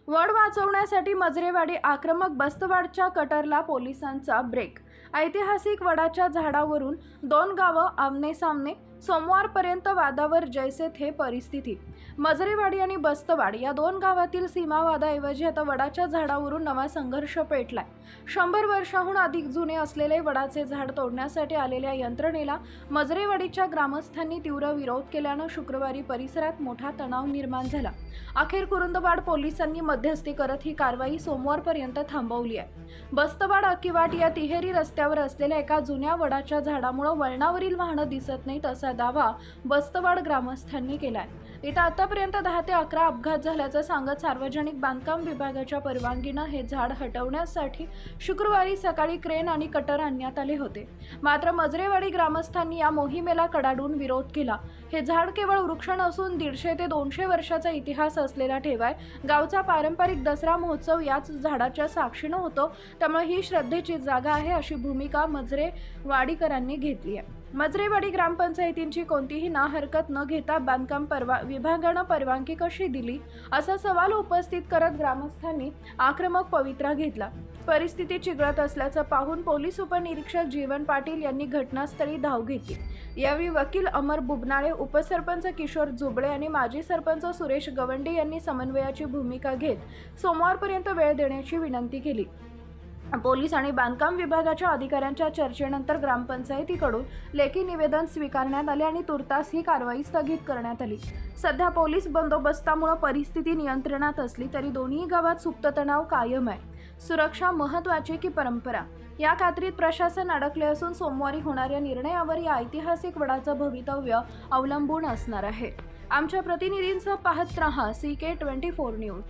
वड वाचवण्यासाठी मजरेवाडी आक्रमक बस्तवाडच्या कटरला पोलिसांचा ब्रेक। ऐतिहासिक वडाच्या झाडावरून दोन गावं आमनेसामने, सोमवारपर्यंत वादावर जैसे थे परिस्थिती। मजरेवाडी आणि बस्तवाड या दोन गावातील सीमावादाऐवजी आता वडाच्या झाडावरून नवा संघर्ष पेटलाय। 100 वर्षांहून अधिक जुने असलेले वडाचे झाड तोडण्यासाठी आलेल्या यंत्रणेला मजरेवाडीच्या ग्रामस्थांनी तीव्र विरोध केल्यानं शुक्रवारी परिसरात मोठा तणाव निर्माण झाला। अखेर कुरुंदवाड पोलिसांनी मध्यस्थी करत ही कारवाई सोमवारपर्यंत थांबवली आहे। बस्तवाड अकिवाट या तिहेरी रस्त्यावर असलेल्या एका जुन्या वडाच्या झाडामुळे वळणावरील वाहनं दिसत नाहीत असा दावा बस्तवाड ग्रामस्थांनी केलाय। इथं आतापर्यंत 10 ते 11 अपघात झाल्याचं सांगत सार्वजनिक बांधकाम विभागाच्या परवानगीनं हे झाड हटवण्यासाठी शुक्रवारी सकाळी क्रेन आणि कटर आणण्यात आले होते। मात्र मजरेवाडी ग्रामस्थांनी या मोहिमेला कडाडून विरोध केला। हे झाड केवळ वृक्ष नसून 150 ते 200 वर्षाचा इतिहास असलेला ठेवाय। गावचा पारंपरिक दसरा महोत्सव याच झाडाच्या साक्षीनं होतो, त्यामुळे ही श्रद्धेची जागा आहे अशी भूमिका मजरेवाडीकरांनी घेतली आहे। मजरेवाडी ग्रामपंचायतींची कोणतीही ना हरकत न घेता बांधकाम विभागानं परवानगी कशी दिली असा सवाल उपस्थित करत ग्रामस्थांनी आक्रमक पवित्रा घेतला। परिस्थिती चिघळत असल्याचं पाहून पोलीस उपनिरीक्षक जीवन पाटील यांनी घटनास्थळी धाव घेतली। यावेळी वकील अमर बुबनाळे, उपसरपंच किशोर जुबळे आणि माजी सरपंच सुरेश गवंडे यांनी समन्वयाची भूमिका घेत सोमवारपर्यंत वेळ देण्याची विनंती केली। पोलीस आणि बांधकाम विभागाच्या अधिकाऱ्यांच्या चर्चेनंतर ग्रामपंचायतीकडून लेखी निवेदन स्वीकारण्यात आले आणि तुर्तास ही कारवाई स्थगित करण्यात आली। सध्या पोलीस बंदोबस्तामुळे परिस्थिती नियंत्रणात असली तरी दोन्ही गावात सुप्त तणाव कायम आहे। सुरक्षा महत्त्वाची की परंपरा या खात्रीत प्रशासन अडकले असून सोमवारी होणाऱ्या निर्णयावर या ऐतिहासिक वडाचं भवितव्य अवलंबून असणार आहे। आमच्या प्रतिनिधींसह पाहत रहा CK24 न्यूज।